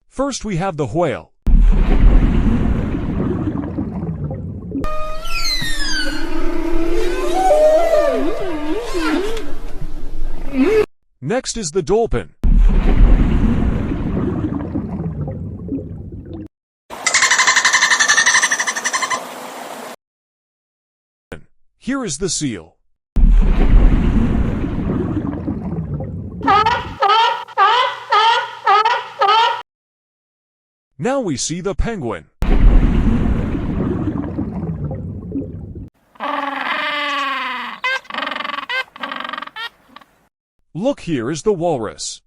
First we have the whale. Next is the dolphin. Here is the seal. Now we see the penguin. Look, here is the walrus.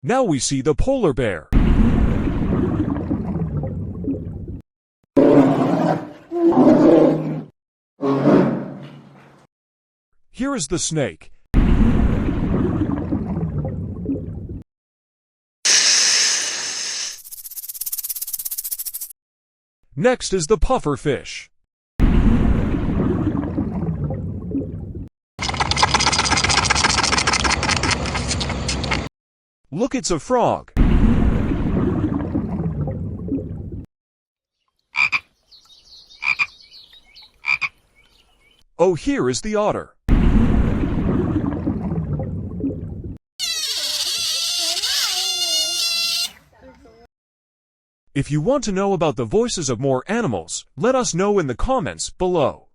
Now we see the polar bear. Here is the snake. Next is the puffer fish. Look, it's a frog. Oh, here is the otter. If you want to know about the voices of more animals, let us know in the comments below.